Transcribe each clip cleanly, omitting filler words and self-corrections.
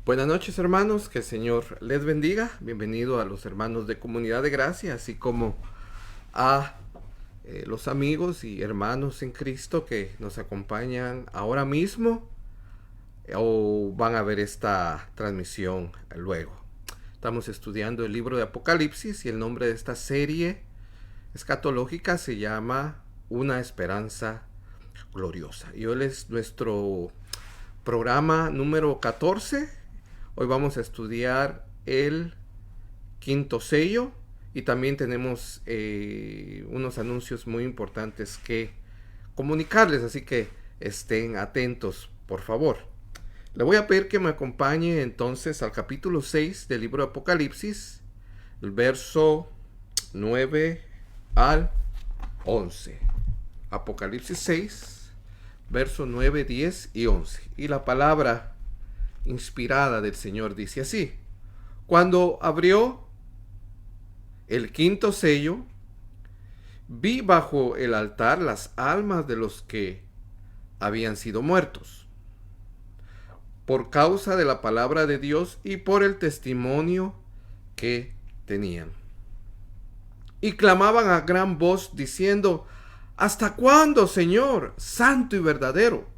Buenas noches, hermanos, que el Señor les bendiga. Bienvenido a los hermanos de Comunidad de Gracia, así como a los amigos y hermanos en Cristo que nos acompañan ahora mismo o van a ver esta transmisión luego. Estamos estudiando el libro de Apocalipsis y el nombre de esta serie escatológica se llama Una esperanza gloriosa. Y hoy es nuestro programa número 14. Hoy vamos a estudiar el quinto sello y también tenemos unos anuncios muy importantes que comunicarles, así que estén atentos, por favor. Le voy a pedir que me acompañe entonces al capítulo 6 del libro de Apocalipsis, el verso 9 al 11. Apocalipsis 6, verso 9, 10 y 11. Y la palabra inspirada del Señor dice así: Cuando abrió el quinto sello, vi bajo el altar las almas de los que habían sido muertos por causa de la palabra de Dios y por el testimonio que tenían. Y clamaban a gran voz diciendo: ¿Hasta cuándo, Señor, santo y verdadero,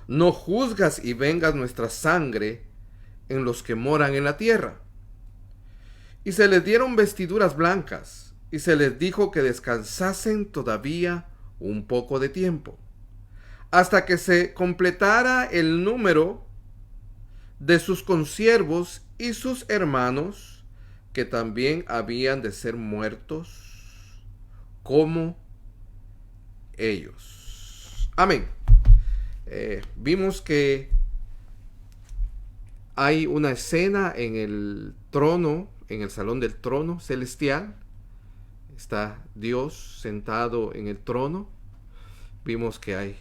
no juzgas y vengas nuestra sangre en los que moran en la tierra? Y se les dieron vestiduras blancas, y se les dijo que descansasen todavía un poco de tiempo, hasta que se completara el número de sus consiervos y sus hermanos, que también habían de ser muertos como ellos. Amén. Vimos que hay una escena en el trono, en el salón del trono celestial. Está Dios sentado en el trono. Vimos que hay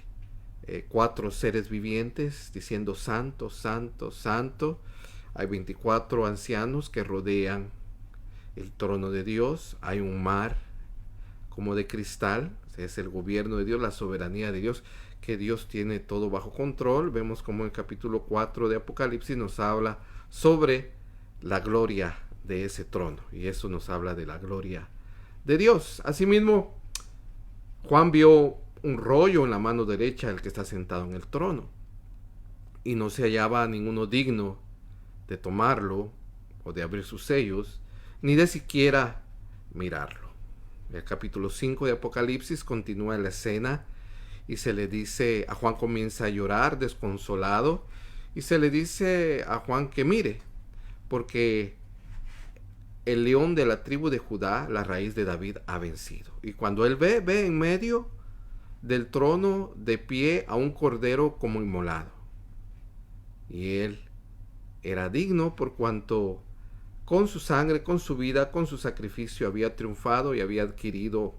4 seres vivientes diciendo santo, santo, santo. Hay 24 ancianos que rodean el trono de Dios. Hay un mar como de cristal. Es el gobierno de Dios, la soberanía de Dios, que Dios tiene todo bajo control. Vemos como el capítulo 4 de Apocalipsis nos habla sobre la gloria de ese trono, y eso nos habla de la gloria de Dios. Asimismo, Juan vio un rollo en la mano derecha del que está sentado en el trono, y no se hallaba ninguno digno de tomarlo o de abrir sus sellos, ni de siquiera mirarlo. El capítulo 5 de Apocalipsis continúa la escena y se le dice, a Juan comienza a llorar desconsolado, y se le dice a Juan que mire, porque el león de la tribu de Judá, la raíz de David, ha vencido. Y cuando él ve en medio del trono de pie a un cordero como inmolado. Y él era digno por cuanto con su sangre, con su vida, con su sacrificio había triunfado y había adquirido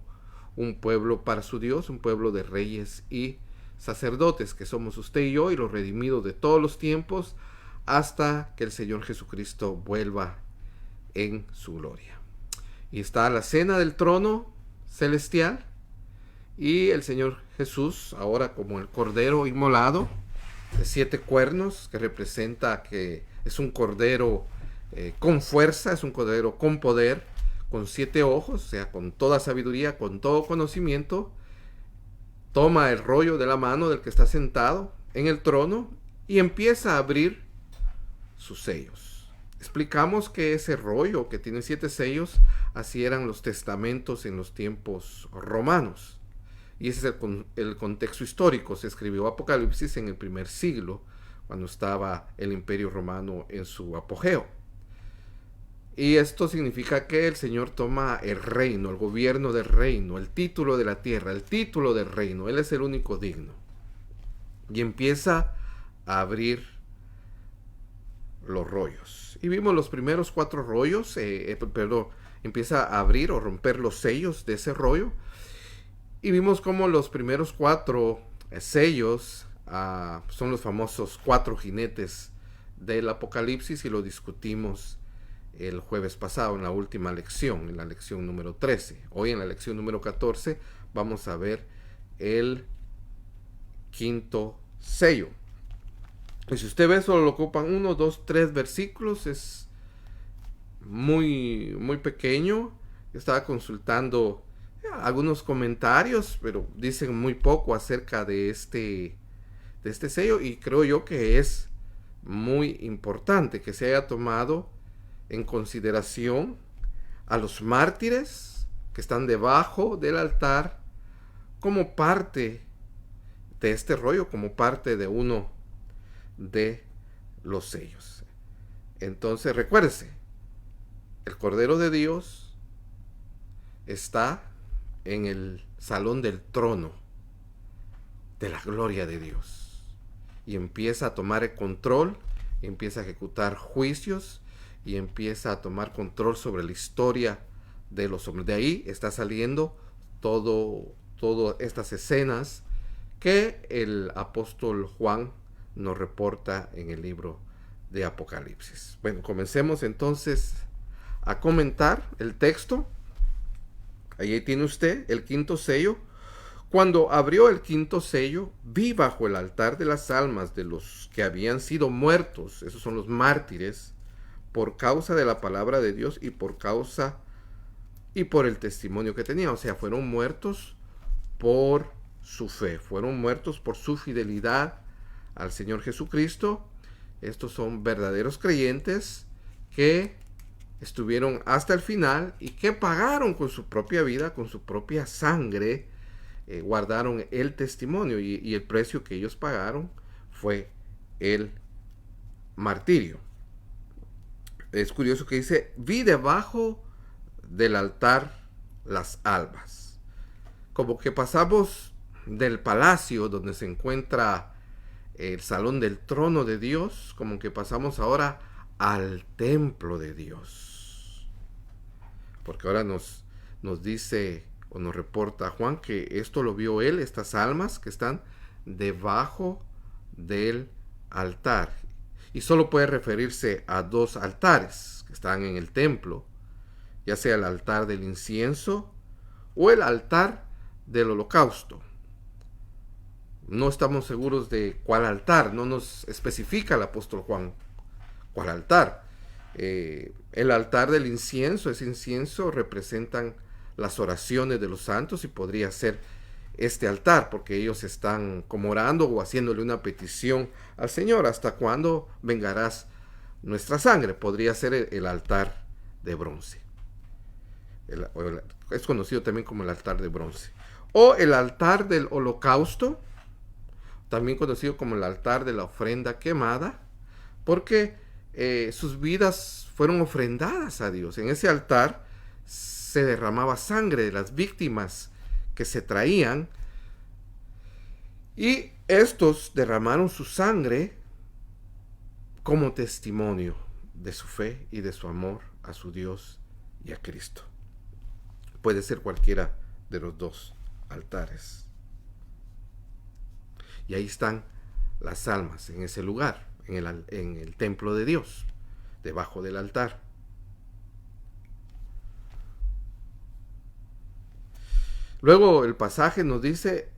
un pueblo para su Dios, un pueblo de reyes y sacerdotes, que somos usted y yo, y los redimidos de todos los tiempos, hasta que el Señor Jesucristo vuelva en su gloria. Y está la cena del trono celestial, y el Señor Jesús, ahora como el cordero inmolado de 7 cuernos, que representa que es un cordero con fuerza, es un cordero con poder, con 7 ojos, o sea, con toda sabiduría, con todo conocimiento, toma el rollo de la mano del que está sentado en el trono y empieza a abrir sus sellos. Explicamos que ese rollo que tiene 7 sellos, así eran los testamentos en los tiempos romanos. Y ese es el contexto histórico. Se escribió Apocalipsis en el primer siglo, cuando estaba el Imperio Romano en su apogeo. Y esto significa que el Señor toma el reino, el gobierno del reino, el título de la tierra, el título del reino. Él es el único digno. Y empieza a abrir los rollos. Y vimos los primeros 4 rollos, empieza a abrir o romper los sellos de ese rollo. Y vimos cómo los primeros 4 sellos son los famosos 4 jinetes del Apocalipsis, y lo discutimos el jueves pasado en la última lección, en la lección número 13. Hoy en la lección número 14 vamos a ver el quinto sello. Y si usted ve, solo lo ocupan 1, 2, 3 versículos, es muy pequeño. Estaba consultando algunos comentarios, pero dicen muy poco acerca de este sello, y creo yo que es muy importante que se haya tomado en consideración a los mártires que están debajo del altar como parte de este rollo, como parte de uno de los sellos. Entonces recuérdese, el Cordero de Dios está en el salón del trono de la gloria de Dios y empieza a tomar el control, empieza a ejecutar juicios y empieza a tomar control sobre la historia de los hombres. De ahí está saliendo todas estas escenas que el apóstol Juan nos reporta en el libro de Apocalipsis. Bueno, comencemos entonces a comentar el texto. Ahí tiene usted el quinto sello. Cuando abrió el quinto sello, vi bajo el altar de las almas de los que habían sido muertos, esos son los mártires, por causa de la palabra de Dios y por el testimonio que tenían. O sea, fueron muertos por su fe, fueron muertos por su fidelidad al Señor Jesucristo. Estos son verdaderos creyentes que estuvieron hasta el final y que pagaron con su propia vida, con su propia sangre, guardaron el testimonio, y el precio que ellos pagaron fue el martirio. Es curioso que dice, vi debajo del altar las almas. Como que pasamos del palacio donde se encuentra el salón del trono de Dios, como que pasamos ahora al templo de Dios. Porque ahora nos dice o nos reporta Juan que esto lo vio él, estas almas que están debajo del altar. Y solo puede referirse a dos altares que están en el templo, ya sea el altar del incienso o el altar del holocausto. No estamos seguros de cuál altar, no nos especifica el apóstol Juan cuál altar. El altar del incienso, ese incienso representan las oraciones de los santos y podría ser este altar, porque ellos están como orando o haciéndole una petición al Señor: ¿hasta cuándo vengarás nuestra sangre? Podría ser el altar de bronce. Es conocido también como el altar de bronce. O el altar del holocausto, también conocido como el altar de la ofrenda quemada, porque sus vidas fueron ofrendadas a Dios. En ese altar se derramaba sangre de las víctimas que se traían, y estos derramaron su sangre como testimonio de su fe y de su amor a su Dios y a Cristo. Puede ser cualquiera de los dos altares. Y ahí están las almas en ese lugar, en el templo de Dios, debajo del altar. Luego el pasaje nos dice,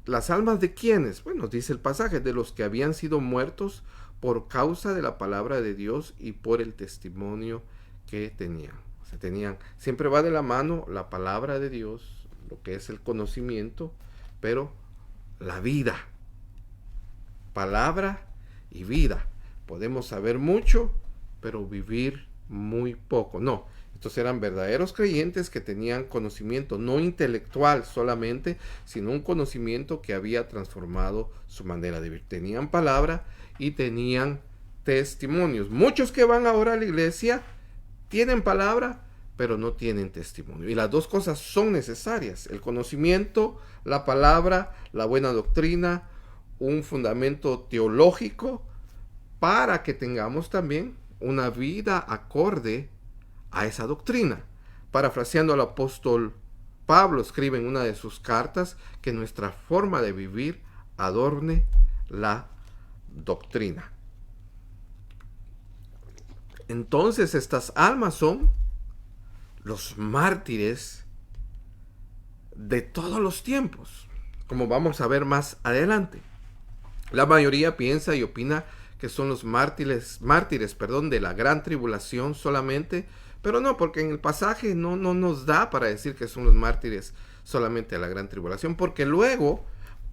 ¿las almas de quiénes? Bueno, dice el pasaje, de los que habían sido muertos por causa de la palabra de Dios y por el testimonio que tenían. O sea, siempre va de la mano la palabra de Dios, lo que es el conocimiento, pero la vida. Palabra y vida. Podemos saber mucho, pero vivir muy poco. No, estos eran verdaderos creyentes que tenían conocimiento, no intelectual solamente, sino un conocimiento que había transformado su manera de vivir. Tenían palabra y tenían testimonios. Muchos que van ahora a la iglesia tienen palabra, pero no tienen testimonio. Y las dos cosas son necesarias: el conocimiento, la palabra, la buena doctrina, un fundamento teológico, para que tengamos también una vida acorde a esa doctrina. Parafraseando al apóstol Pablo, escribe en una de sus cartas que nuestra forma de vivir adorne la doctrina. Entonces estas almas son los mártires de todos los tiempos, como vamos a ver más adelante. La mayoría piensa y opina que son los mártires, perdón, de la gran tribulación solamente, pero no, porque en el pasaje no nos da para decir que son los mártires solamente de la gran tribulación, porque luego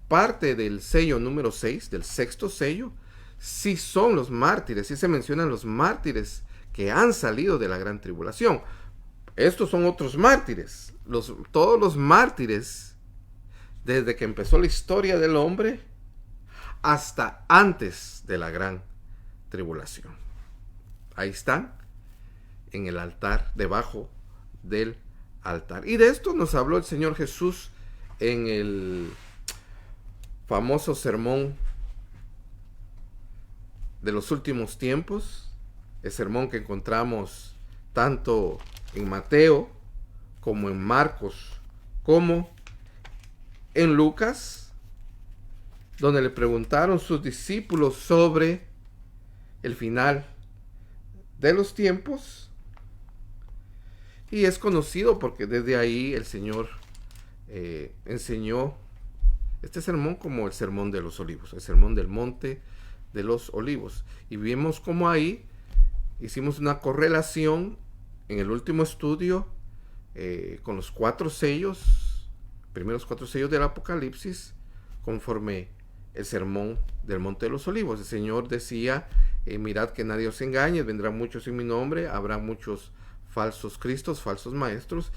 parte del sello número 6, del sexto sello, sí son los mártires, sí se mencionan los mártires que han salido de la gran tribulación. Estos son otros mártires. Todos los mártires, desde que empezó la historia del hombre hasta antes de la gran tribulación. Ahí están, en el altar, debajo del altar. Y de esto nos habló el Señor Jesús en el famoso sermón de los últimos tiempos, el sermón que encontramos tanto en Mateo como en Marcos como en Lucas, donde le preguntaron sus discípulos sobre el final de los tiempos. Y es conocido porque desde ahí el Señor enseñó este sermón como el sermón de los olivos, el sermón del monte de los olivos. Y vimos cómo ahí hicimos una correlación en el último estudio con los primeros cuatro sellos del Apocalipsis, conforme el sermón del monte de los olivos. El Señor decía, mirad que nadie os engañe, vendrán muchos en mi nombre, habrá muchos falsos cristos, falsos maestros.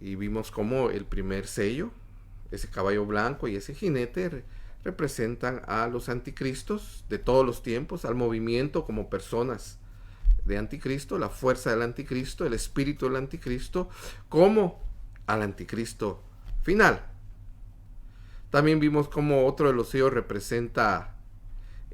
Y vimos cómo el primer sello, ese caballo blanco y ese jinete, representan a los anticristos de todos los tiempos, al movimiento como personas de anticristo, la fuerza del anticristo, el espíritu del anticristo, como al anticristo final. También vimos cómo otro de los sellos representa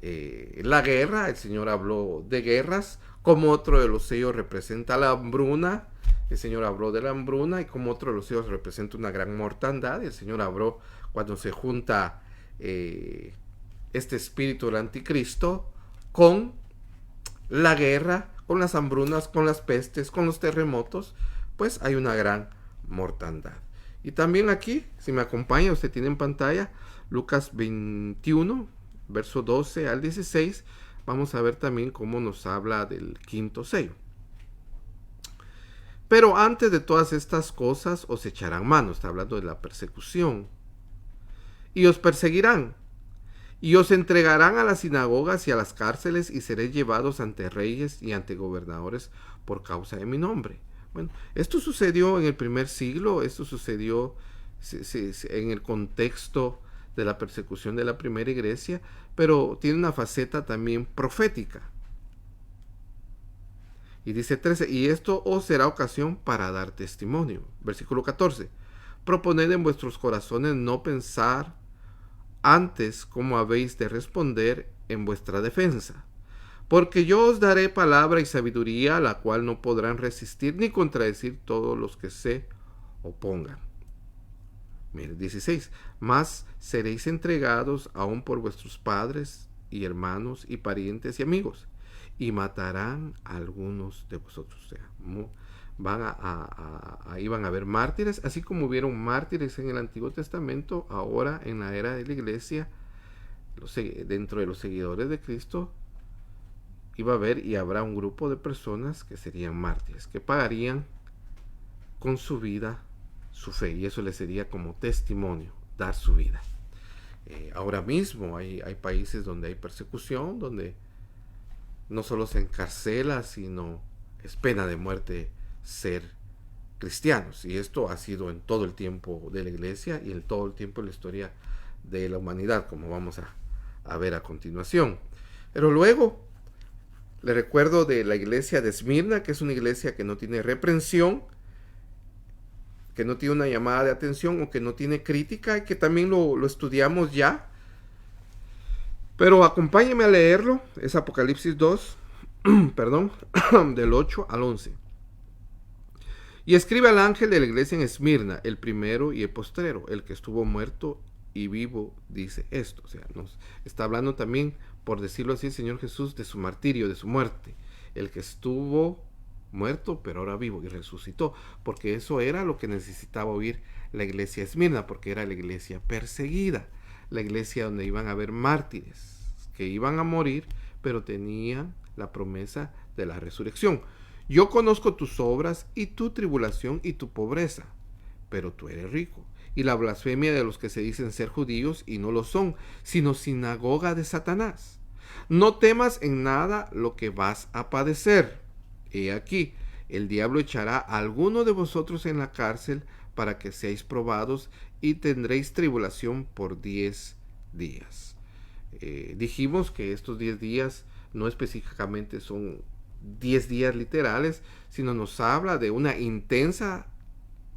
la guerra. El Señor habló de guerras. Como otro de los sellos representa la hambruna. El Señor habló de la hambruna. Y como otro de los sellos representa una gran mortandad. El Señor habló cuando se junta este espíritu del anticristo con la guerra, con las hambrunas, con las pestes, con los terremotos, pues hay una gran mortandad. Y también aquí, si me acompaña, usted tiene en pantalla Lucas 21, verso 12 al 16, vamos a ver también cómo nos habla del quinto sello. Pero antes de todas estas cosas os echarán mano, está hablando de la persecución, y os perseguirán, y os entregarán a las sinagogas y a las cárceles, y seréis llevados ante reyes y ante gobernadores por causa de mi nombre. Bueno, esto sucedió en el primer siglo, esto sucedió en el contexto de la persecución de la primera iglesia, pero tiene una faceta también profética. Y dice 13, y esto os será ocasión para dar testimonio. Versículo 14, proponed en vuestros corazones no pensar antes cómo habéis de responder en vuestra defensa. Porque yo os daré palabra y sabiduría, a la cual no podrán resistir ni contradecir todos los que se opongan. Mire, 16. Mas seréis entregados aún por vuestros padres y hermanos y parientes y amigos, y matarán a algunos de vosotros. O sea, ahí van a haber mártires, así como hubieron mártires en el Antiguo Testamento. Ahora, en la era de la iglesia, dentro de los seguidores de Cristo, iba a haber y habrá un grupo de personas que serían mártires, que pagarían con su vida su fe, y eso les sería como testimonio, dar su vida. Ahora mismo hay países donde hay persecución, donde no solo se encarcela, sino es pena de muerte ser cristianos, y esto ha sido en todo el tiempo de la iglesia y en todo el tiempo de la historia de la humanidad, como vamos a ver a continuación. Pero luego le recuerdo de la iglesia de Esmirna, que es una iglesia que no tiene reprensión, que no tiene una llamada de atención o que no tiene crítica, y que también lo estudiamos ya. Pero acompáñenme a leerlo, es Apocalipsis 2, perdón, del 8 al 11. Y escribe al ángel de la iglesia en Esmirna, el primero y el postrero, el que estuvo muerto y vivo, dice esto. O sea, nos está hablando también, por decirlo así, el Señor Jesús, de su martirio, de su muerte. El que estuvo muerto, pero ahora vivo, y resucitó, porque eso era lo que necesitaba oír la iglesia de Esmirna, porque era la iglesia perseguida, la iglesia donde iban a haber mártires, que iban a morir, pero tenían la promesa de la resurrección. Yo conozco tus obras y tu tribulación y tu pobreza, pero tú eres rico. Y la blasfemia de los que se dicen ser judíos y no lo son, sino sinagoga de Satanás. No temas en nada lo que vas a padecer. He aquí, el diablo echará a alguno de vosotros en la cárcel para que seáis probados y tendréis tribulación por 10 días. Dijimos que estos 10 días no específicamente son 10 días literales, sino nos habla de una intensa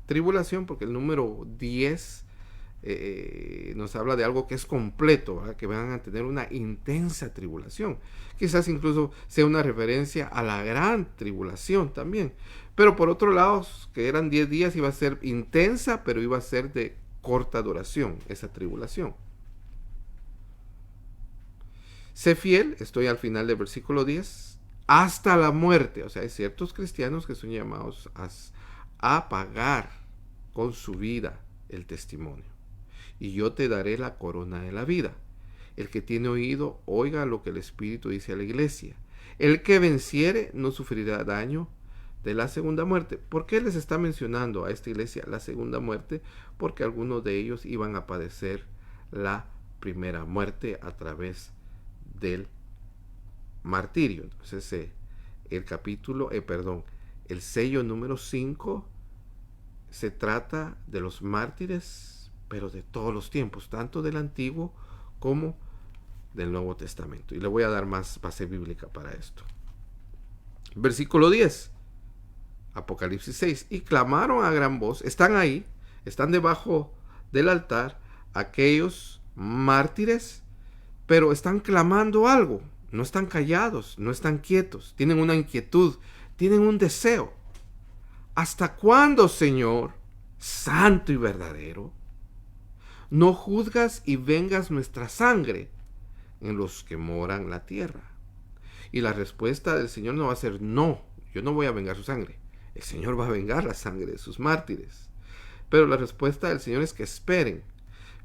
tribulación, porque el número 10 nos habla de algo que es completo, ¿verdad? Que van a tener una intensa tribulación. Quizás incluso sea una referencia a la gran tribulación también. Pero por otro lado, que eran 10 días, iba a ser intensa, pero iba a ser de corta duración esa tribulación. Sé fiel, estoy al final del versículo 10, hasta la muerte. O sea, hay ciertos cristianos que son llamados a pagar con su vida el testimonio. Y yo te daré la corona de la vida. El que tiene oído, oiga lo que el Espíritu dice a la iglesia. El que venciere no sufrirá daño de la segunda muerte. ¿Por qué les está mencionando a esta iglesia la segunda muerte? Porque algunos de ellos iban a padecer la primera muerte a través del martirio. Entonces, el sello número 5 se trata de los mártires, pero de todos los tiempos, tanto del Antiguo como del Nuevo Testamento. Y le voy a dar más base bíblica para esto. Versículo 10, Apocalipsis 6. Y clamaron a gran voz, están ahí, están debajo del altar, aquellos mártires, pero están clamando algo, no están callados, no están quietos, tienen una inquietud, tienen un deseo. ¿Hasta cuándo, Señor, santo y verdadero, no juzgas y vengas nuestra sangre en los que moran la tierra? Y la respuesta del Señor no va a ser no, yo no voy a vengar su sangre. El Señor va a vengar la sangre de sus mártires. Pero la respuesta del Señor es que esperen.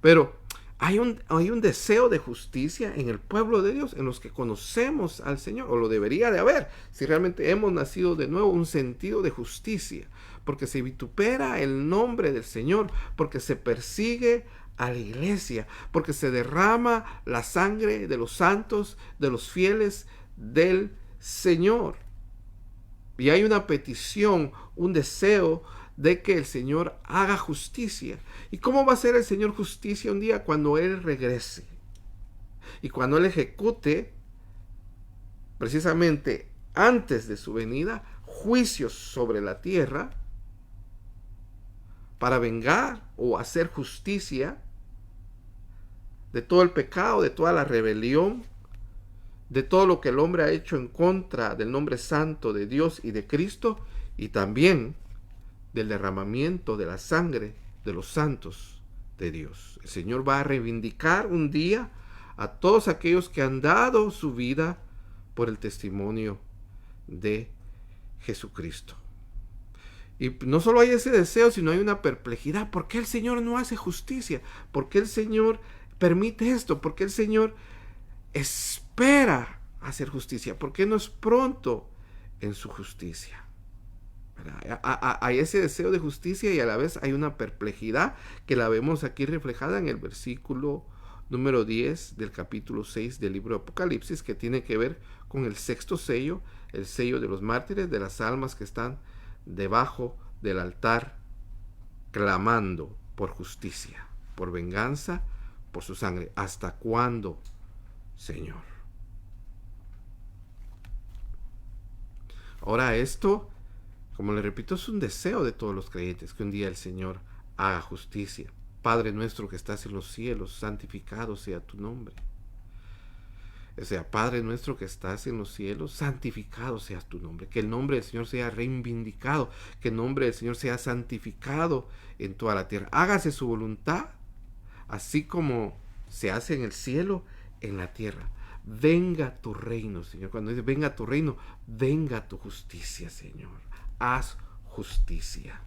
Pero hay un deseo de justicia en el pueblo de Dios, en los que conocemos al Señor, o lo debería de haber, si realmente hemos nacido de nuevo, un sentido de justicia, porque se vitupera el nombre del Señor, porque se persigue a la iglesia, porque se derrama la sangre de los santos, de los fieles del Señor. Y hay una petición, un deseo de que el Señor haga justicia. ¿Y cómo va a hacer el Señor justicia un día? Cuando Él regrese y cuando Él ejecute, precisamente antes de su venida, juicios sobre la tierra para vengar o hacer justicia de todo el pecado, de toda la rebelión, de todo lo que el hombre ha hecho en contra del nombre santo de Dios y de Cristo, y también del derramamiento de la sangre de los santos de Dios. El Señor va a reivindicar un día a todos aquellos que han dado su vida por el testimonio de Jesucristo. Y no solo hay ese deseo, sino hay una perplejidad. ¿Por qué el Señor no hace justicia? ¿Por qué el Señor permite esto? ¿Por qué el Señor espera hacer justicia? ¿Por qué no es pronto en su justicia? Hay ese deseo de justicia y a la vez hay una perplejidad que la vemos aquí reflejada en el versículo número 10 del capítulo 6 del libro de Apocalipsis, que tiene que ver con el sexto sello, el sello de los mártires, de las almas que están debajo del altar clamando por justicia, por venganza, por su sangre. ¿Hasta cuándo, Señor? Ahora esto, como le repito, es un deseo de todos los creyentes, que un día el Señor haga justicia. Padre nuestro que estás en los cielos, santificado sea tu nombre. O sea, Padre nuestro que estás en los cielos, santificado sea tu nombre. Que el nombre del Señor sea reivindicado, que el nombre del Señor sea santificado en toda la tierra. Hágase su voluntad, así como se hace en el cielo, en la tierra. Venga tu reino, Señor. Cuando dice venga tu reino, venga tu justicia, Señor. Haz justicia.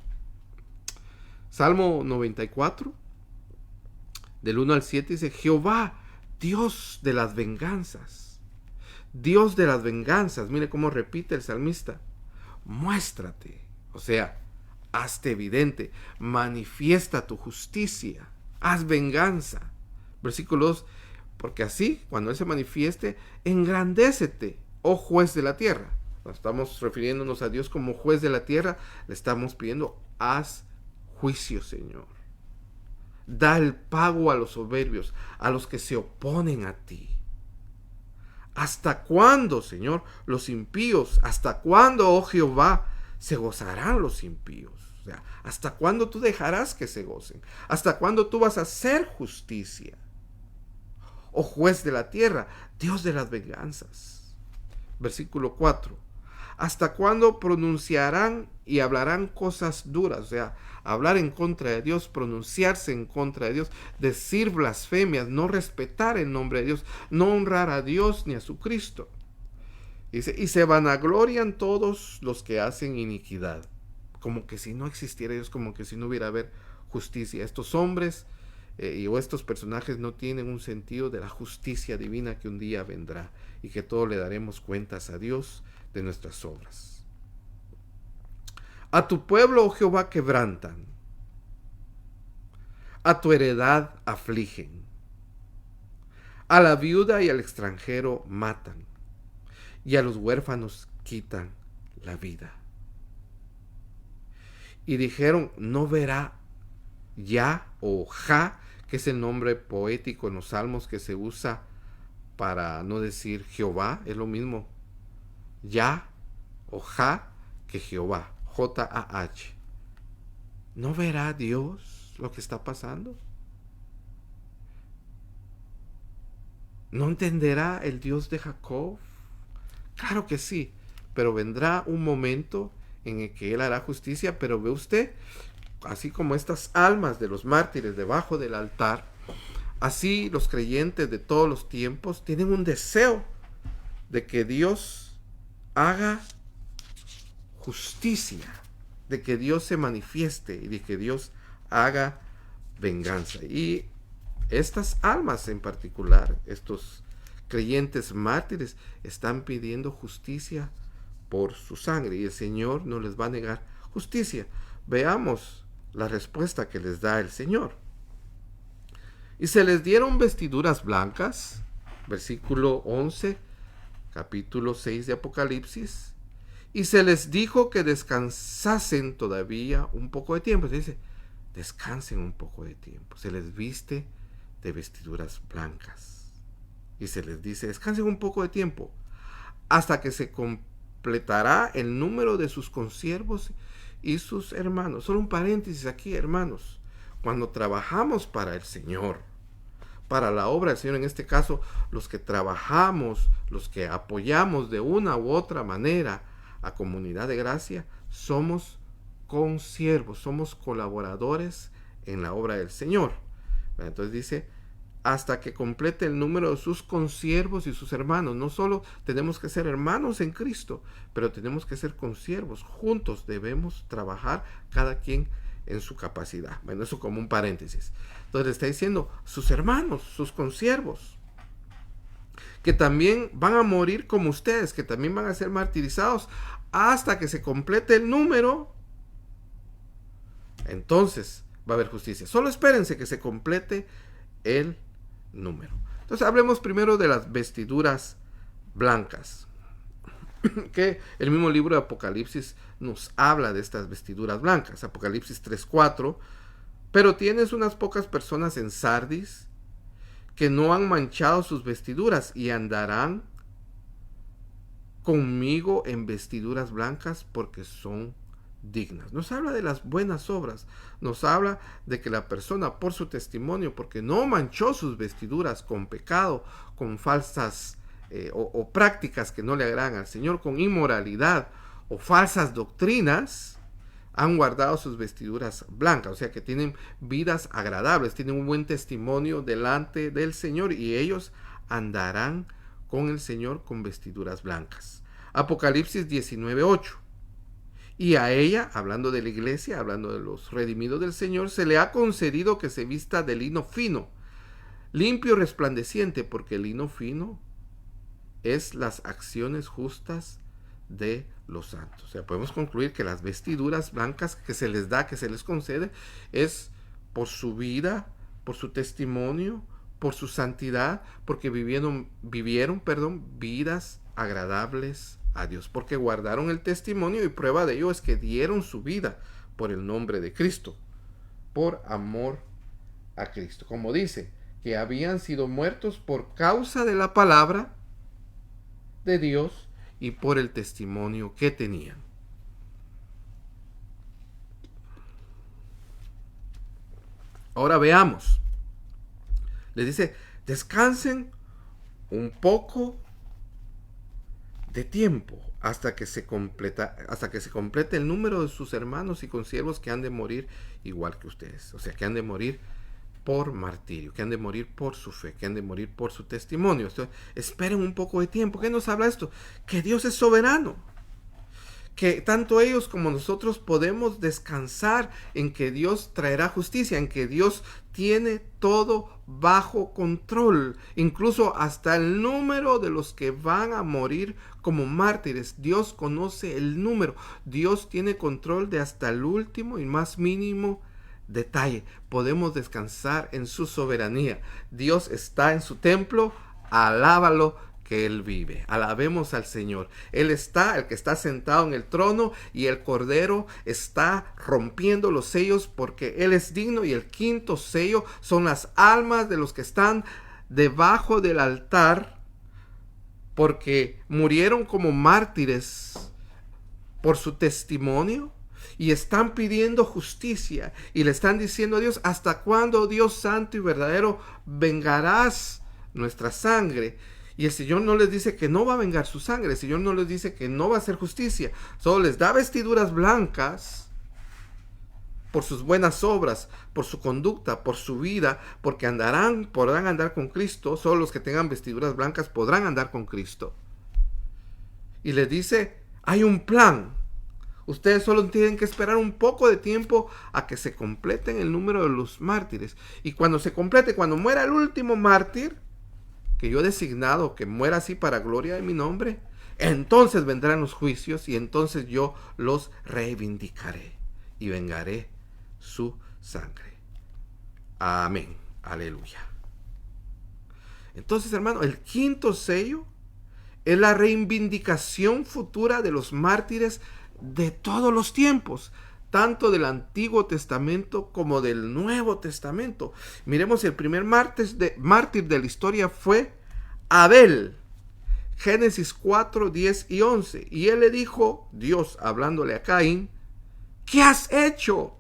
Salmo 94, del 1 al 7 dice: Jehová, Dios de las venganzas, Dios de las venganzas. Mire cómo repite el salmista. Muéstrate, o sea, hazte evidente, manifiesta tu justicia, haz venganza. Versículo 2, porque así, cuando Él se manifieste, engrandécete, oh juez de la tierra. Estamos refiriéndonos a Dios como juez de la tierra, le estamos pidiendo, haz juicio, Señor. Da el pago a los soberbios, a los que se oponen a ti. ¿Hasta cuándo, Señor, los impíos? ¿Hasta cuándo, oh Jehová, se gozarán los impíos? O sea, ¿hasta cuándo tú dejarás que se gocen? ¿Hasta cuándo tú vas a hacer justicia? Oh juez de la tierra, Dios de las venganzas. Versículo 4. ¿Hasta cuándo pronunciarán y hablarán cosas duras? O sea, hablar en contra de Dios, pronunciarse en contra de Dios, decir blasfemias, no respetar el nombre de Dios, no honrar a Dios ni a su Cristo. Dice, y se vanaglorian todos los que hacen iniquidad. Como que si no existiera Dios, como que si no hubiera haber justicia. Estos hombres o estos personajes no tienen un sentido de la justicia divina que un día vendrá y que todos le daremos cuentas a Dios de nuestras obras. A tu pueblo, oh Jehová, quebrantan, a tu heredad afligen, a la viuda y al extranjero matan, y a los huérfanos quitan la vida. Y dijeron, no verá ya o ja, que es el nombre poético en los salmos que se usa para no decir Jehová, es lo mismo ya o ja que Jehová, J-A-H. ¿No verá Dios lo que está pasando? ¿No entenderá el Dios de Jacob? Claro que sí, pero vendrá un momento en el que Él hará justicia, pero ve usted, así como estas almas de los mártires debajo del altar, así los creyentes de todos los tiempos tienen un deseo de que Dios haga justicia, de que Dios se manifieste y de que Dios haga venganza. Y estas almas en particular, estos creyentes mártires, están pidiendo justicia por su sangre y el Señor no les va a negar justicia. Veamos la respuesta que les da el Señor. Y se les dieron vestiduras blancas, versículo 11, capítulo 6 de Apocalipsis, y se les dijo que descansasen todavía un poco de tiempo. Se dice, descansen un poco de tiempo. Se les viste de vestiduras blancas. Y se les dice, descansen un poco de tiempo, hasta que se completará el número de sus consiervos y sus hermanos. Solo un paréntesis aquí, hermanos. Cuando trabajamos para el Señor, para la obra del Señor, en este caso, los que trabajamos, los que apoyamos de una u otra manera a Comunidad de Gracia, somos consiervos, somos colaboradores en la obra del Señor. Entonces dice, hasta que complete el número de sus consiervos y sus hermanos. No solo tenemos que ser hermanos en Cristo, pero tenemos que ser consiervos. Juntos debemos trabajar, cada quien en su capacidad. Bueno, eso como un paréntesis. Entonces le está diciendo, sus hermanos, sus consiervos, que también van a morir como ustedes, que también van a ser martirizados hasta que se complete el número. Entonces va a haber justicia. Solo espérense que se complete el número. Entonces hablemos primero de las vestiduras blancas, que el mismo libro de Apocalipsis nos habla de estas vestiduras blancas. Apocalipsis 3:4. Pero tienes unas pocas personas en Sardis que no han manchado sus vestiduras y andarán conmigo en vestiduras blancas porque son dignas. Nos habla de las buenas obras, nos habla de que la persona por su testimonio, porque no manchó sus vestiduras con pecado, con falsas o prácticas que no le agradan al Señor, con inmoralidad o falsas doctrinas, han guardado sus vestiduras blancas, o sea que tienen vidas agradables, tienen un buen testimonio delante del Señor y ellos andarán con el Señor con vestiduras blancas. Apocalipsis 19:8. Y a ella, hablando de la iglesia, hablando de los redimidos del Señor, se le ha concedido que se vista de lino fino, limpio y resplandeciente, porque el lino fino es las acciones justas de los santos. O sea, podemos concluir que las vestiduras blancas que se les da, que se les concede, es por su vida, por su testimonio, por su santidad, porque vivieron vidas agradables a Dios, porque guardaron el testimonio, y prueba de ello es que dieron su vida por el nombre de Cristo, por amor a Cristo. Como dice, que habían sido muertos por causa de la palabra de Dios y por el testimonio que tenían. Ahora veamos. Les dice, descansen un poco de tiempo hasta que se complete el número de sus hermanos y consiervos que han de morir igual que ustedes. O sea, que han de morir por martirio, que han de morir por su fe, que han de morir por su testimonio. Entonces, esperen un poco de tiempo. ¿Qué nos habla esto? Que Dios es soberano. Que tanto ellos como nosotros podemos descansar en que Dios traerá justicia, en que Dios tiene todo bajo control, incluso hasta el número de los que van a morir como mártires. Dios conoce el número, Dios tiene control de hasta el último y más mínimo detalle. Podemos descansar en su soberanía. Dios está en su templo, alábalo, que Él vive. Alabemos al Señor. Él está, el que está sentado en el trono, y el Cordero está rompiendo los sellos, porque Él es digno. Y el quinto sello son las almas de los que están debajo del altar, porque murieron como mártires por su testimonio, y están pidiendo justicia, y le están diciendo a Dios: ¿hasta cuándo, Dios santo y verdadero, vengarás nuestra sangre? Y el Señor no les dice que no va a vengar su sangre, el Señor no les dice que no va a hacer justicia, solo les da vestiduras blancas por sus buenas obras, por su conducta, por su vida, porque podrán andar con Cristo. Solo los que tengan vestiduras blancas podrán andar con Cristo. Y les dice, hay un plan. Ustedes solo tienen que esperar un poco de tiempo a que se completen el número de los mártires. Y cuando se complete, cuando muera el último mártir, que yo he designado que muera así para gloria de mi nombre, entonces vendrán los juicios, y entonces yo los reivindicaré y vengaré su sangre. Amén. Aleluya. Entonces, hermano, el quinto sello es la reivindicación futura de los mártires de todos los tiempos, tanto del Antiguo Testamento como del Nuevo Testamento. Miremos, el primer mártir de la historia fue Abel. Génesis 4, 10 y 11. Y él le dijo, Dios hablándole a Caín: ¿qué has hecho?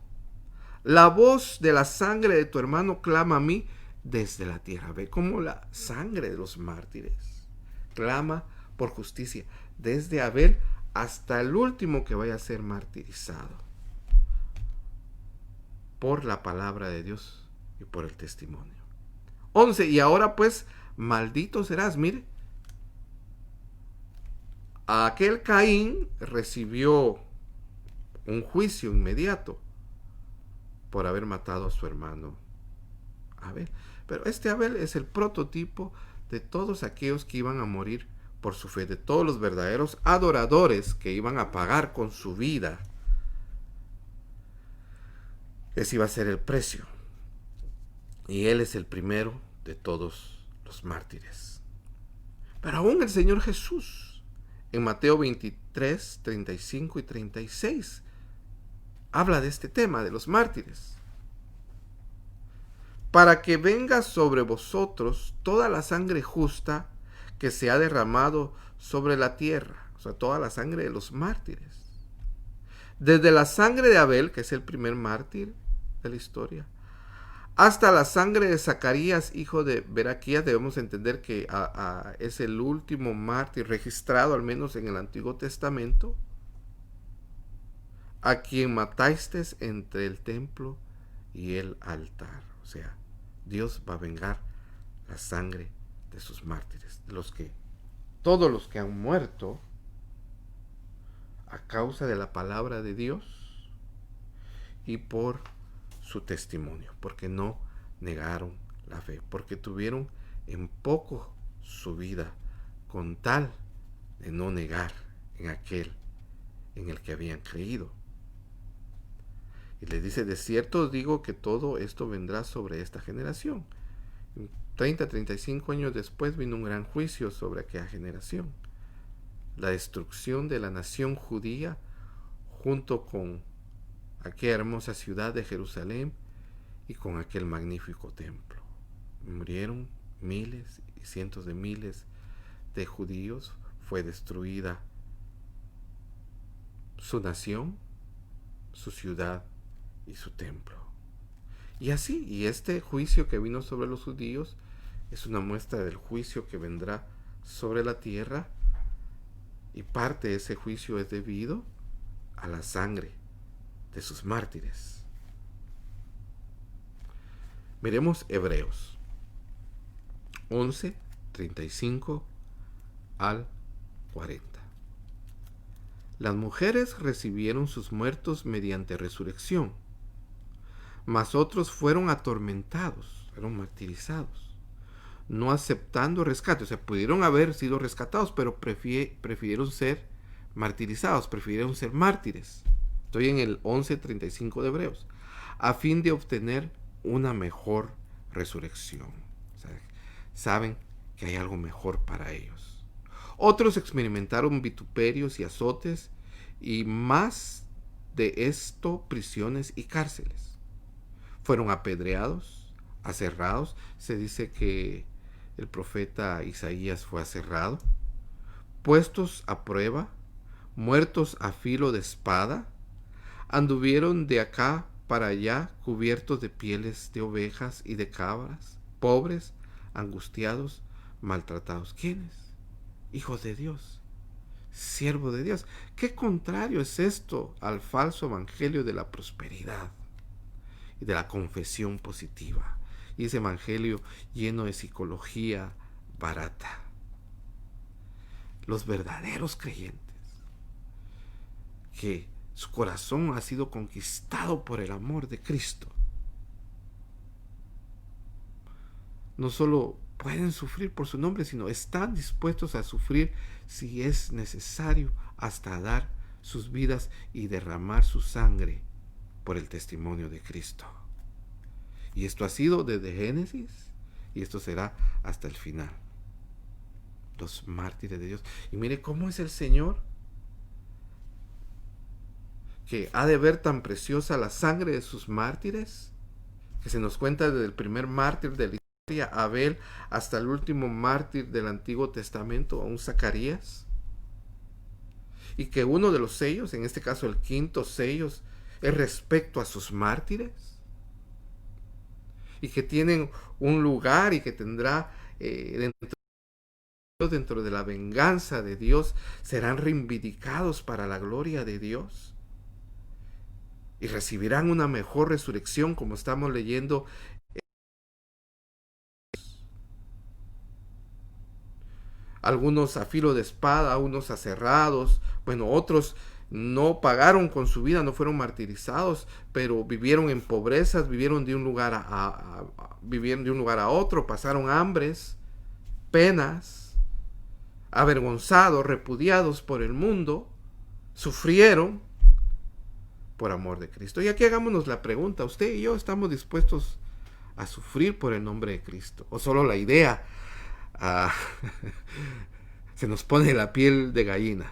La voz de la sangre de tu hermano clama a mí desde la tierra. Ve cómo la sangre de los mártires clama por justicia, desde Abel hasta el último que vaya a ser martirizado por la palabra de Dios y por el testimonio. 11. Y ahora pues, maldito serás. Mire, aquel Caín recibió un juicio inmediato por haber matado a su hermano Abel. Pero este Abel es el prototipo de todos aquellos que iban a morir por su fe, de todos los verdaderos adoradores que iban a pagar con su vida. Ese iba a ser el precio. Y él es el primero de todos los mártires. Pero aún el Señor Jesús, en Mateo 23, 35 y 36, habla de este tema, de los mártires. Para que venga sobre vosotros toda la sangre justa que se ha derramado sobre la tierra. O sea, toda la sangre de los mártires. Desde la sangre de Abel, que es el primer mártir de la historia, hasta la sangre de Zacarías, hijo de Beraquías. Debemos entender que es el último mártir registrado, al menos en el Antiguo Testamento, a quien matasteis entre el templo y el altar. O sea, Dios va a vengar la sangre de sus mártires, todos los que han muerto a causa de la palabra de Dios y por su testimonio, porque no negaron la fe, porque tuvieron en poco su vida con tal de no negar en aquel en el que habían creído. Y les dice, de cierto os digo que todo esto vendrá sobre esta generación. 35 años después vino un gran juicio sobre aquella generación. La destrucción de la nación judía junto con aquella hermosa ciudad de Jerusalén y con aquel magnífico templo. Murieron miles y cientos de miles de judíos. Fue destruida su nación, su ciudad y su templo. Y así, y este juicio que vino sobre los judíos es una muestra del juicio que vendrá sobre la tierra, y parte de ese juicio es debido a la sangre de sus mártires. Miremos Hebreos 11, 35 al 40. Las mujeres recibieron sus muertos mediante resurrección, mas otros fueron atormentados, fueron martirizados, no aceptando rescate. O sea, pudieron haber sido rescatados, pero prefirieron ser martirizados, prefirieron ser mártires. Estoy en el 11:35 de Hebreos, a fin de obtener una mejor resurrección. O sea, saben que hay algo mejor para ellos. Otros experimentaron vituperios y azotes, y más de esto, prisiones y cárceles. Fueron apedreados, aserrados. Se dice que el profeta Isaías fue aserrado, puestos a prueba, muertos a filo de espada, anduvieron de acá para allá cubiertos de pieles de ovejas y de cabras, pobres, angustiados, maltratados. ¿Quiénes? Hijos de Dios, siervos de Dios. ¿Qué contrario es esto al falso evangelio de la prosperidad y de la confesión positiva, y ese evangelio lleno de psicología barata? Los verdaderos creyentes, que su corazón ha sido conquistado por el amor de Cristo, no solo pueden sufrir por su nombre, sino están dispuestos a sufrir si es necesario, hasta dar sus vidas y derramar su sangre por el testimonio de Cristo. Y esto ha sido desde Génesis, y esto será hasta el final. Los mártires de Dios. Y mire cómo es el Señor, que ha de ver tan preciosa la sangre de sus mártires, que se nos cuenta desde el primer mártir de la historia, Abel, hasta el último mártir del Antiguo Testamento, un Zacarías. Y que uno de los sellos, en este caso el quinto sello, es respecto a sus mártires, y que tienen un lugar y que tendrá dentro de la venganza de Dios, serán reivindicados para la gloria de Dios y recibirán una mejor resurrección, como estamos leyendo. Algunos a filo de espada, unos aserrados, bueno, otros no pagaron con su vida, no fueron martirizados, pero vivieron en pobrezas, vivieron de un lugar a otro, pasaron hambres, penas, avergonzados, repudiados por el mundo, sufrieron por amor de Cristo. Y aquí hagámonos la pregunta, ¿usted y yo estamos dispuestos a sufrir por el nombre de Cristo? ¿O solo la idea se nos pone la piel de gallina?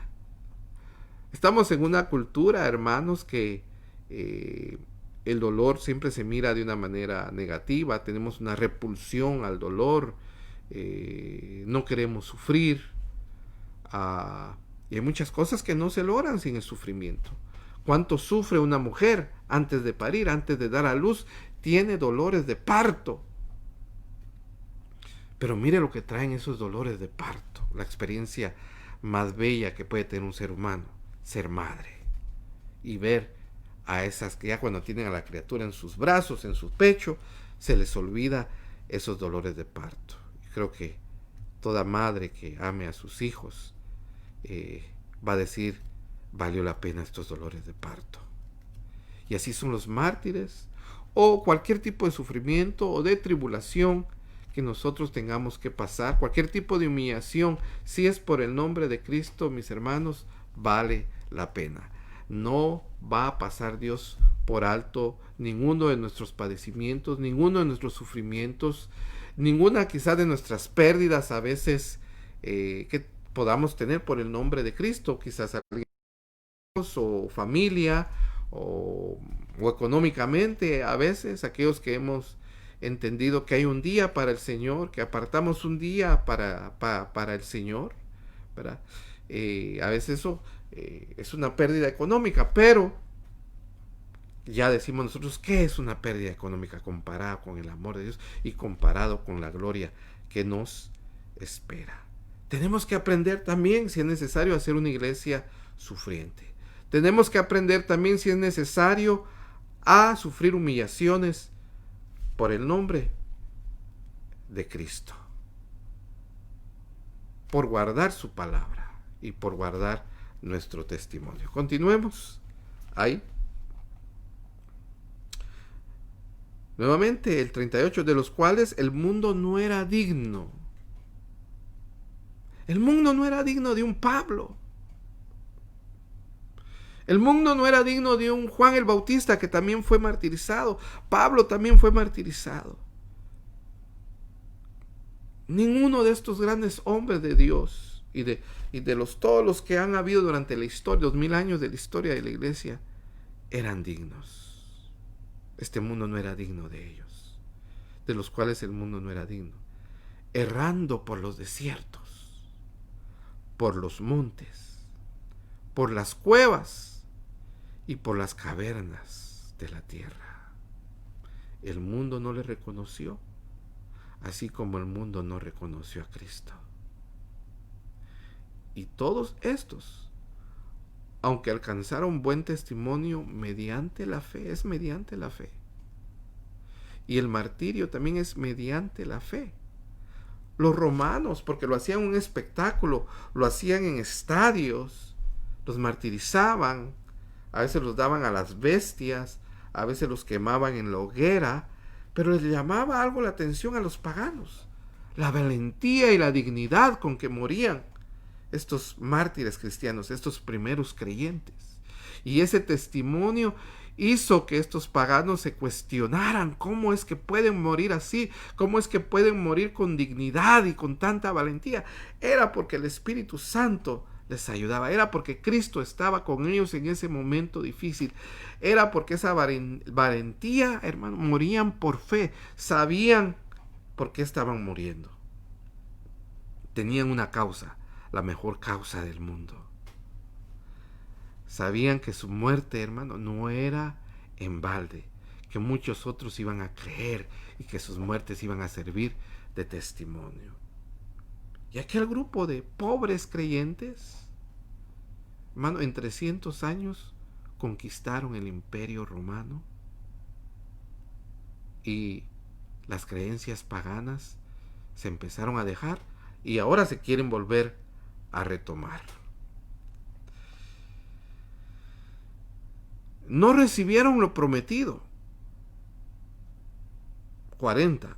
Estamos en una cultura, hermanos, que el dolor siempre se mira de una manera negativa. Tenemos una repulsión al dolor, no queremos sufrir, y hay muchas cosas que no se logran sin el sufrimiento. ¿Cuánto sufre una mujer antes de parir, antes de dar a luz? Tiene dolores de parto. Pero mire lo que traen esos dolores de parto, la experiencia más bella que puede tener un ser humano, ser madre, y ver a esas que ya cuando tienen a la criatura en sus brazos, en su pecho, se les olvida esos dolores de parto. Creo que toda madre que ame a sus hijos va a decir, valió la pena estos dolores de parto. Y así son los mártires, o cualquier tipo de sufrimiento o de tribulación que nosotros tengamos que pasar, cualquier tipo de humillación, si es por el nombre de Cristo, mis hermanos, vale la pena. No va a pasar Dios por alto ninguno de nuestros padecimientos, ninguno de nuestros sufrimientos, ninguna quizá de nuestras pérdidas a veces que podamos tener por el nombre de Cristo, quizás alguien o familia o económicamente, a veces aquellos que hemos entendido que hay un día para el Señor, que apartamos un día para el Señor, ¿verdad? A veces eso es una pérdida económica, pero ya decimos nosotros, ¿qué es una pérdida económica comparado con el amor de Dios y comparado con la gloria que nos espera? Tenemos que aprender también, si es necesario, a ser una iglesia sufriente. Tenemos que aprender también, si es necesario, a sufrir humillaciones por el nombre de Cristo, por guardar su palabra y por guardar nuestro testimonio. Continuemos ahí. Nuevamente el 38, de los cuales el mundo no era digno. El mundo no era digno de un Pablo. El mundo no era digno de un Juan el Bautista, que también fue martirizado. Pablo también fue martirizado. Ninguno de estos grandes hombres de Dios y de todos los que han habido durante la historia, 2000 años de la historia de la iglesia, eran dignos. Este mundo no era digno de ellos, de los cuales el mundo no era digno. Errando por los desiertos, por los montes, por las cuevas y por las cavernas de la tierra. El mundo no le reconoció, así como el mundo no reconoció a Cristo. Y todos estos, aunque alcanzaron buen testimonio mediante la fe, es mediante la fe. Y el martirio también es mediante la fe. Los romanos, porque lo hacían un espectáculo, lo hacían en estadios, los martirizaban, a veces los daban a las bestias, a veces los quemaban en la hoguera, pero les llamaba algo la atención a los paganos, la valentía y la dignidad con que morían estos mártires cristianos, estos primeros creyentes. Y ese testimonio hizo que estos paganos se cuestionaran cómo es que pueden morir así, cómo es que pueden morir con dignidad y con tanta valentía. Era porque el Espíritu Santo les ayudaba, era porque Cristo estaba con ellos en ese momento difícil, era porque esa valentía, hermano, morían por fe, sabían por qué estaban muriendo. Tenían una causa, la mejor causa del mundo. Sabían que su muerte, hermano, no era en balde, que muchos otros iban a creer y que sus muertes iban a servir de testimonio. Y aquel grupo de pobres creyentes, hermano, en 300 años conquistaron el imperio romano y las creencias paganas se empezaron a dejar y ahora se quieren volver a retomar. No recibieron lo prometido. 40.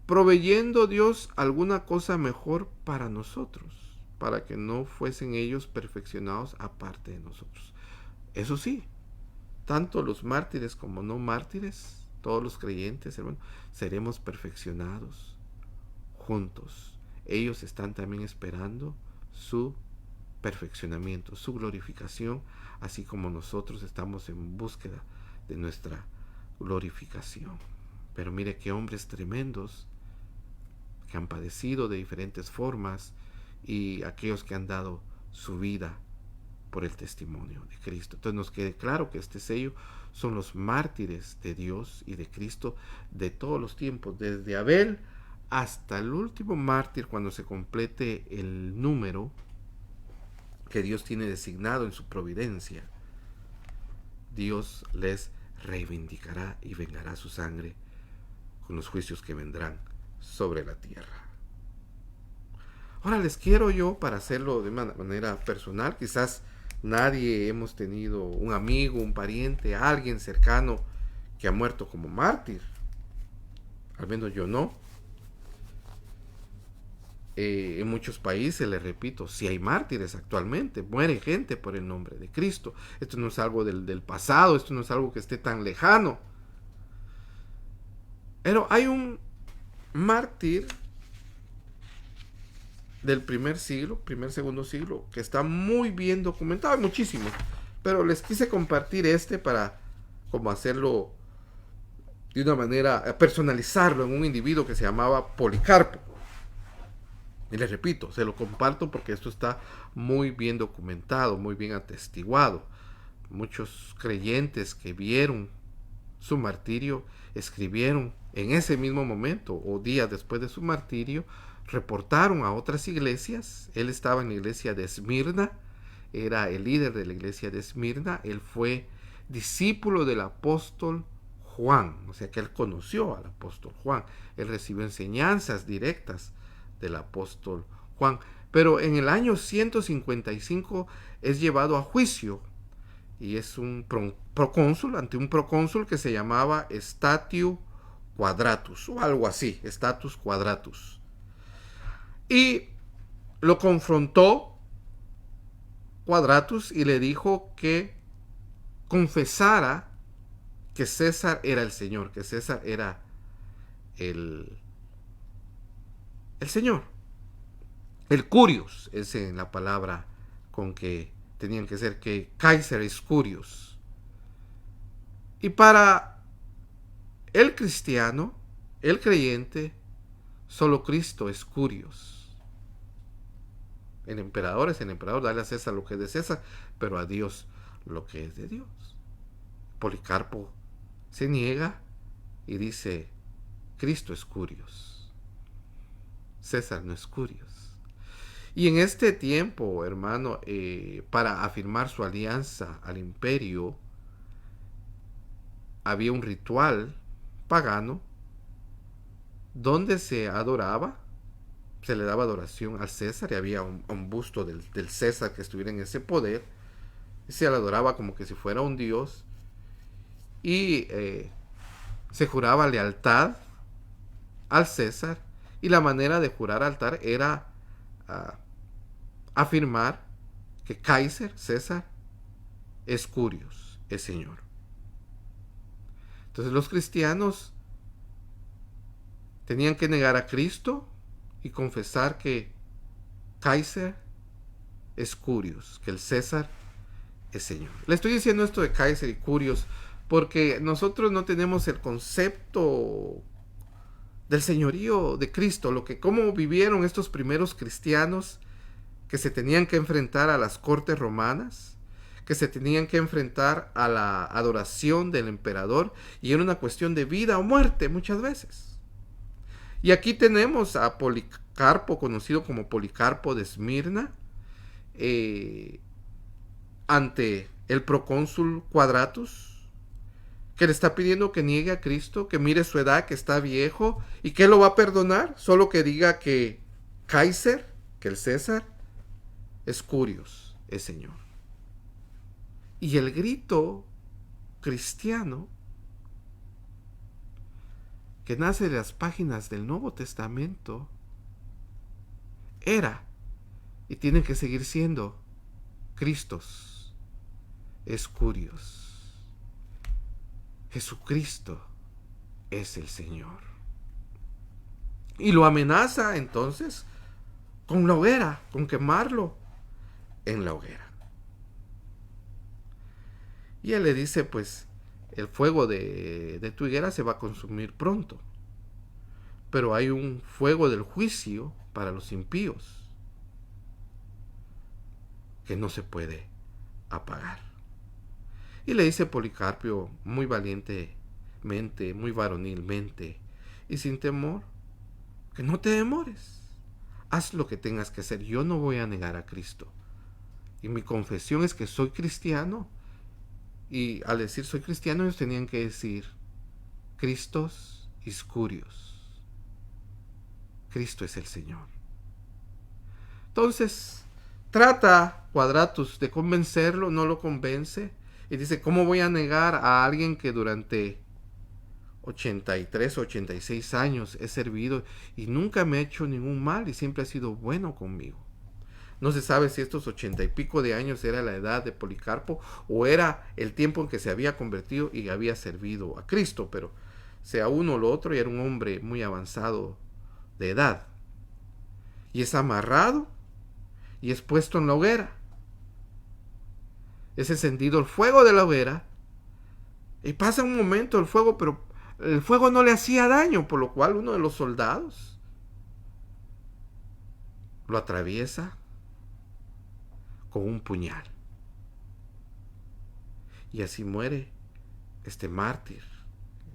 Proveyendo Dios alguna cosa mejor para nosotros, para que no fuesen ellos perfeccionados aparte de nosotros. Eso sí, tanto los mártires como no mártires, todos los creyentes, hermano, seremos perfeccionados juntos. Ellos están también esperando su perfeccionamiento, su glorificación, así como nosotros estamos en búsqueda de nuestra glorificación. Pero mire qué hombres tremendos que han padecido de diferentes formas y aquellos que han dado su vida por el testimonio de Cristo. Entonces nos quede claro que este sello son los mártires de Dios y de Cristo de todos los tiempos, desde Abel hasta el último mártir, cuando se complete el número que Dios tiene designado en su providencia. Dios les reivindicará y vengará su sangre con los juicios que vendrán sobre la tierra. Ahora les quiero yo, para hacerlo de manera personal, quizás nadie hemos tenido un amigo, un pariente, alguien cercano que ha muerto como mártir. al menos yo no. En muchos países, les repito, si hay mártires actualmente, muere gente por el nombre de Cristo. Esto no es algo del pasado, esto no es algo que esté tan lejano. Pero hay un mártir del primer siglo, segundo siglo, que está muy bien documentado, hay muchísimos, pero les quise compartir para como hacerlo de una manera, personalizarlo en un individuo que se llamaba Policarpo. Y les repito, se lo comparto porque esto está muy bien documentado, muy bien atestiguado. Muchos creyentes que vieron su martirio escribieron en ese mismo momento o días después de su martirio, reportaron a otras iglesias. Él estaba en la iglesia de Esmirna, era el líder de la iglesia de Esmirna. Él fue discípulo del apóstol Juan, o sea que él conoció al apóstol Juan. Él recibió enseñanzas directas del apóstol Juan, pero en el año 155 es llevado a juicio y es un procónsul, ante un procónsul que se llamaba Statius Quadratus o algo así, Status Quadratus, y lo confrontó Quadratus y le dijo que confesara que César era el Señor, que César era el Señor. El curios es en la palabra con que tenían que ser, que Kaiser es curios. Y para el cristiano, el creyente, solo Cristo es curios. El emperador es el emperador, dale a César lo que es de César, pero a Dios lo que es de Dios. Policarpo se niega y dice, Cristo es curios, César no es curios. Y en este tiempo, hermano, para afirmar su alianza al imperio, había un ritual pagano donde se adoraba, se le daba adoración al César, y había un busto del César que estuviera en ese poder, y se le adoraba como que si fuera un dios, y se juraba lealtad al César, y la manera de jurar altar era afirmar que Kaiser, César, es curios, es Señor. Entonces los cristianos tenían que negar a Cristo y confesar que Kaiser es curios, que el César es Señor. Le estoy diciendo esto de Kaiser y curios porque nosotros no tenemos el concepto del señorío de Cristo, cómo vivieron estos primeros cristianos que se tenían que enfrentar a las cortes romanas, que se tenían que enfrentar a la adoración del emperador, y era una cuestión de vida o muerte muchas veces. Y aquí tenemos a Policarpo, conocido como Policarpo de Esmirna, ante el procónsul Quadratus, que le está pidiendo que niegue a Cristo, que mire su edad, que está viejo, y que lo va a perdonar, solo que diga que Kaiser, que el César, es curios, es Señor. Y el grito cristiano que nace de las páginas del Nuevo Testamento era y tiene que seguir siendo: Cristos es curios, Jesucristo es el Señor. Y lo amenaza entonces con la hoguera, con quemarlo en la hoguera. Y él le dice, pues, el fuego de tu higuera se va a consumir pronto, pero hay un fuego del juicio para los impíos que no se puede apagar. Y le dice Policarpio muy valientemente, muy varonilmente y sin temor, que no te demores, haz lo que tengas que hacer. Yo no voy a negar a Cristo, y mi confesión es que soy cristiano. Y al decir soy cristiano, ellos tenían que decir Cristos is curios, Cristo es el Señor. Entonces trata Quadratus de convencerlo, no lo convence, y dice, ¿cómo voy a negar a alguien que durante 83, 86 años he servido y nunca me ha hecho ningún mal y siempre ha sido bueno conmigo. No se sabe si estos 80 y pico de años era la edad de Policarpo o era el tiempo en que se había convertido y había servido a Cristo, pero sea uno o lo otro, y era un hombre muy avanzado de edad. Y es amarrado y es puesto en la hoguera. Es encendido el fuego de la hoguera y pasa un momento el fuego, pero el fuego no le hacía daño, por lo cual uno de los soldados lo atraviesa con un puñal. Y así muere este mártir.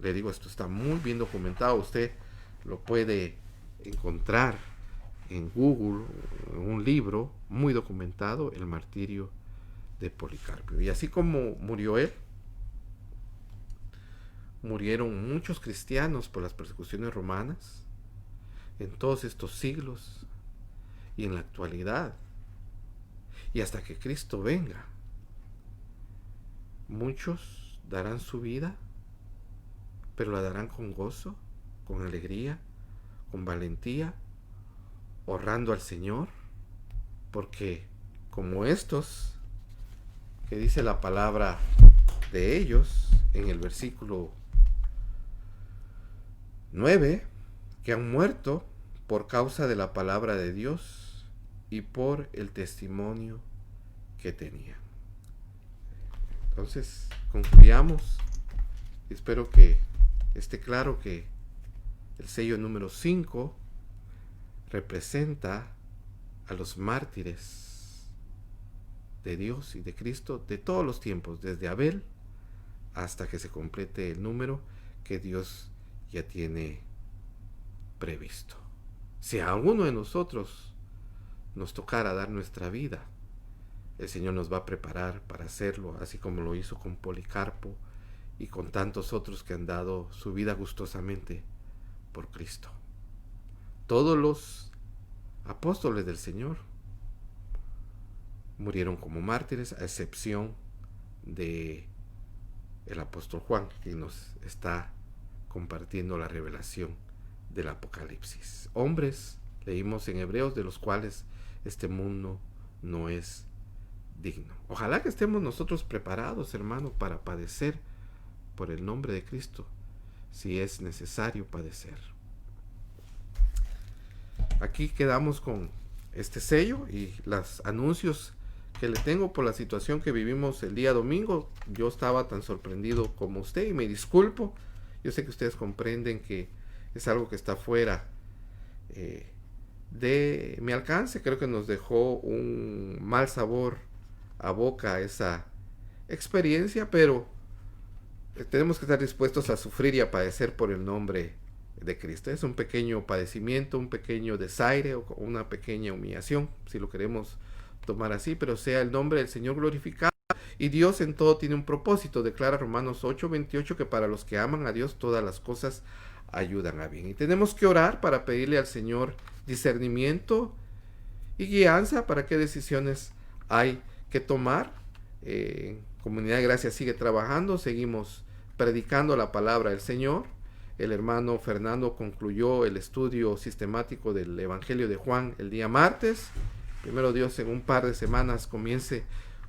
Le digo, esto está muy bien documentado. Usted lo puede encontrar en Google, en un libro muy documentado, el martirio de Policarpo. Y así como murió él, murieron muchos cristianos por las persecuciones romanas en todos estos siglos y en la actualidad. Y hasta que Cristo venga, muchos darán su vida, pero la darán con gozo, con alegría, con valentía, honrando al Señor, porque como estos, que dice la palabra de ellos en el versículo 9, que han muerto por causa de la palabra de Dios y por el testimonio que tenían. Entonces, concluyamos. Espero que esté claro que el sello número 5 representa a los mártires de Dios y de Cristo de todos los tiempos, desde Abel hasta que se complete el número que Dios ya tiene previsto. Si a alguno de nosotros nos tocara dar nuestra vida, el Señor nos va a preparar para hacerlo, así como lo hizo con Policarpo y con tantos otros que han dado su vida gustosamente por Cristo. Todos los apóstoles del Señor murieron como mártires, a excepción de el apóstol Juan, que nos está compartiendo la revelación del Apocalipsis. Hombres, leímos en Hebreos, de los cuales este mundo no es digno. Ojalá que estemos nosotros preparados, hermano, para padecer por el nombre de Cristo, si es necesario padecer. Aquí quedamos con este sello y los anuncios que le tengo por la situación que vivimos el día domingo. Yo estaba tan sorprendido como usted y me disculpo. Yo sé que ustedes comprenden que es algo que está fuera de mi alcance. Creo que nos dejó un mal sabor a boca esa experiencia, pero tenemos que estar dispuestos a sufrir y a padecer por el nombre de Cristo. Es un pequeño padecimiento, un pequeño desaire o una pequeña humillación, si lo queremos tomar así, pero sea el nombre del Señor glorificado. Y Dios en todo tiene un propósito. Declara Romanos 8:28 que para los que aman a Dios todas las cosas ayudan a bien. Y tenemos que orar para pedirle al Señor discernimiento y guianza para qué decisiones hay que tomar. Comunidad de Gracia sigue trabajando, seguimos predicando la palabra del Señor. El hermano Fernando concluyó el estudio sistemático del Evangelio de Juan el día martes. Primero Dios, en un par de semanas comience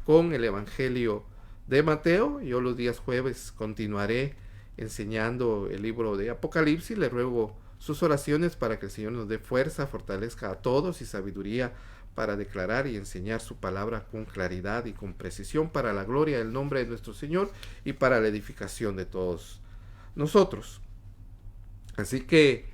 con el Evangelio de Mateo. Yo los días jueves continuaré enseñando el libro de Apocalipsis. Le ruego sus oraciones para que el Señor nos dé fuerza, fortalezca a todos y sabiduría para declarar y enseñar su palabra con claridad y con precisión para la gloria del nombre de nuestro Señor y para la edificación de todos nosotros. Así que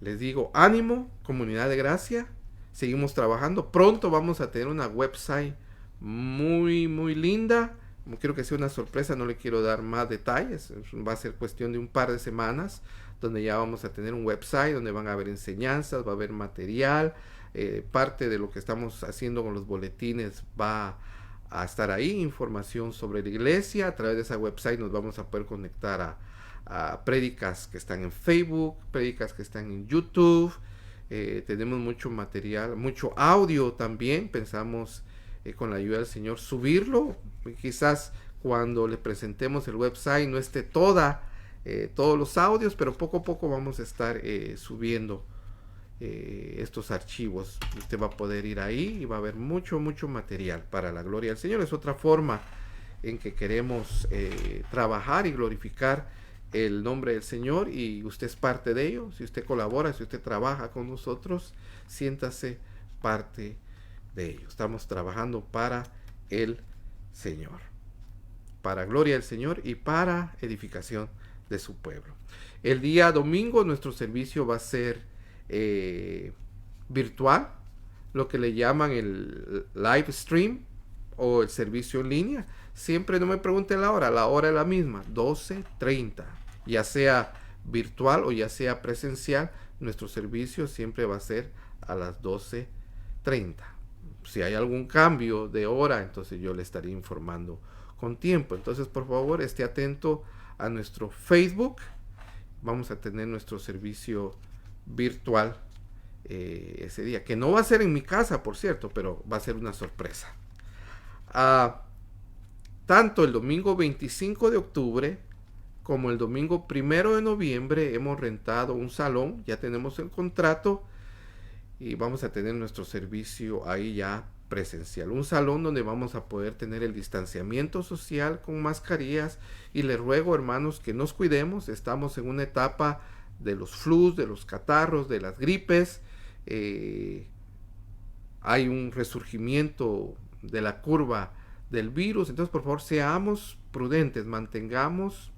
les digo, ánimo, comunidad de gracia, seguimos trabajando. Pronto vamos a tener una website muy linda. Como quiero que sea una sorpresa, no le quiero dar más detalles. Va a ser cuestión de un par de semanas donde ya vamos a tener un website donde van a haber enseñanzas, va a haber material. Parte de lo que estamos haciendo con los boletines va a estar ahí, información sobre la iglesia. A través de esa website nos vamos a poder conectar a prédicas que están en Facebook, prédicas que están en YouTube. Tenemos mucho material, mucho audio también. Pensamos con la ayuda del Señor subirlo. Quizás cuando le presentemos el website no esté toda todos los audios, pero poco a poco vamos a estar subiendo estos archivos. Usted va a poder ir ahí y va a haber mucho material para la gloria del Señor. Es otra forma en que queremos trabajar y glorificar el nombre del Señor, y usted es parte de ello. Si usted colabora, si usted trabaja con nosotros, siéntase parte de ello. Estamos trabajando para el Señor, para gloria del Señor y para edificación de su pueblo. El día domingo nuestro servicio va a ser virtual, lo que le llaman el live stream o el servicio en línea. Siempre no me pregunte la hora es la misma, 12:30, ya sea virtual o ya sea presencial. Nuestro servicio siempre va a ser a las 12:30. Si hay algún cambio de hora, entonces yo le estaré informando con tiempo. Entonces, por favor, esté atento a nuestro Facebook. Vamos a tener nuestro servicio virtual ese día, que no va a ser en mi casa, por cierto, pero va a ser una sorpresa. Tanto el domingo 25 de octubre como el domingo 1 de noviembre hemos rentado un salón, ya tenemos el contrato y vamos a tener nuestro servicio ahí ya presencial. Un salón donde vamos a poder tener el distanciamiento social con mascarillas, y les ruego, hermanos, que nos cuidemos. Estamos en una etapa de los flus, de los catarros, de las gripes. Hay un resurgimiento de la curva del virus. Entonces, por favor, seamos prudentes, mantengamos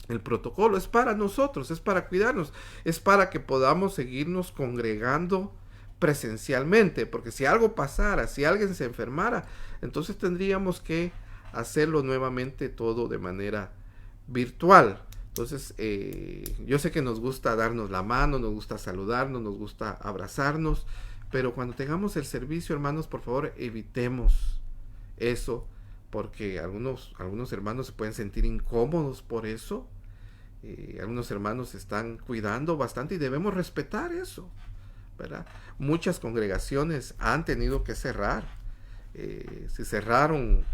el protocolo. Es para nosotros, es para cuidarnos, es para que podamos seguirnos congregando presencialmente, porque si algo pasara, si alguien se enfermara, entonces tendríamos que hacerlo nuevamente todo de manera virtual. Entonces, yo sé que nos gusta darnos la mano, nos gusta saludarnos, nos gusta abrazarnos, pero cuando tengamos el servicio, hermanos, por favor, evitemos eso, porque algunos hermanos se pueden sentir incómodos por eso. Algunos hermanos se están cuidando bastante y debemos respetar eso, ¿verdad? Muchas congregaciones han tenido que cerrar. Se cerraron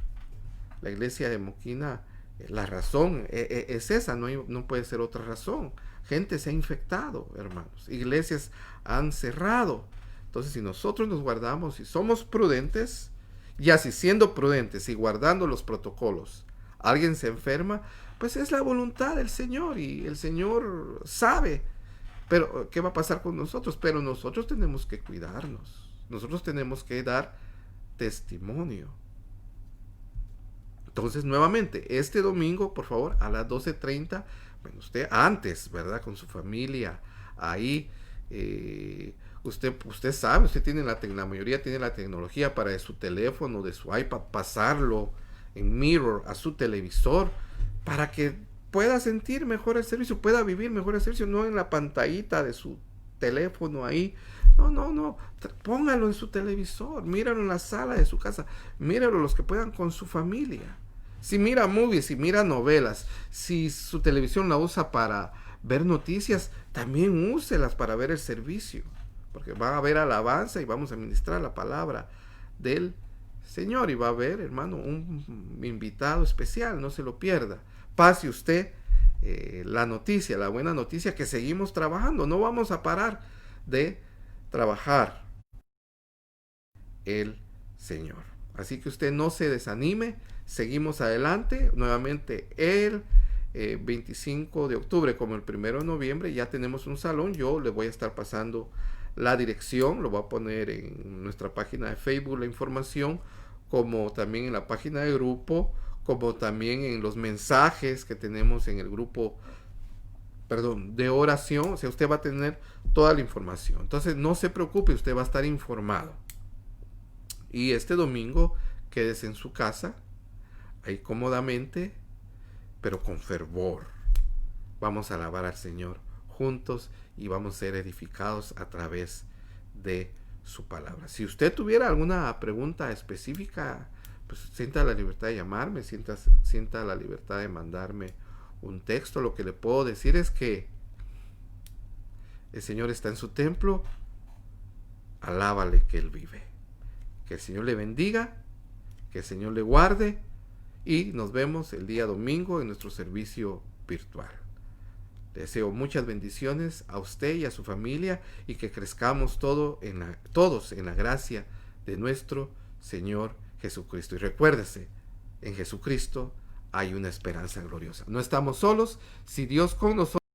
la iglesia de Moquina. La razón es esa, no puede ser otra razón. Gente se ha infectado, hermanos. Iglesias han cerrado. Entonces, si nosotros nos guardamos, si somos prudentes, y así siendo prudentes y guardando los protocolos, alguien se enferma, pues es la voluntad del Señor y el Señor sabe. Pero, ¿qué va a pasar con nosotros? Pero nosotros tenemos que cuidarnos. Nosotros tenemos que dar testimonio. Entonces, nuevamente, este domingo, por favor, a las 12:30, bueno, usted antes, ¿verdad? Con su familia, ahí, usted sabe, usted tiene la mayoría tiene la tecnología para de su teléfono, de su iPad, pasarlo en mirror a su televisor, para que pueda sentir mejor el servicio, pueda vivir mejor el servicio, no en la pantallita de su teléfono ahí. No, póngalo en su televisor, míralo en la sala de su casa, míralo los que puedan con su familia. Si mira movies, si mira novelas, si su televisión la usa para ver noticias, también úselas para ver el servicio, porque va a haber alabanza y vamos a ministrar la palabra del Señor, y va a haber, hermano, un invitado especial, no se lo pierda. Pase usted la noticia, la buena noticia, que seguimos trabajando, no vamos a parar de trabajar el Señor. Así que usted no se desanime, seguimos adelante. Nuevamente el 25 de octubre como el 1 de noviembre ya tenemos un salón. Yo le voy a estar pasando la dirección, lo voy a poner en nuestra página de Facebook la información, como también en la página de grupo, como también en los mensajes que tenemos en el grupo, de oración. O sea, usted va a tener toda la información. Entonces, no se preocupe, usted va a estar informado. Y este domingo, quédese en su casa, ahí cómodamente, pero con fervor. Vamos a alabar al Señor juntos y vamos a ser edificados a través de su palabra. Si usted tuviera alguna pregunta específica, pues sienta la libertad de llamarme, sienta la libertad de mandarme un texto. Lo que le puedo decir es que el Señor está en su templo, alábale que Él vive. Que el Señor le bendiga, que el Señor le guarde, y nos vemos el día domingo en nuestro servicio virtual. Deseo muchas bendiciones a usted y a su familia y que crezcamos todos en la gracia de nuestro Señor Jesucristo. Y recuérdese, en Jesucristo hay una esperanza gloriosa. No estamos solos, si Dios con nosotros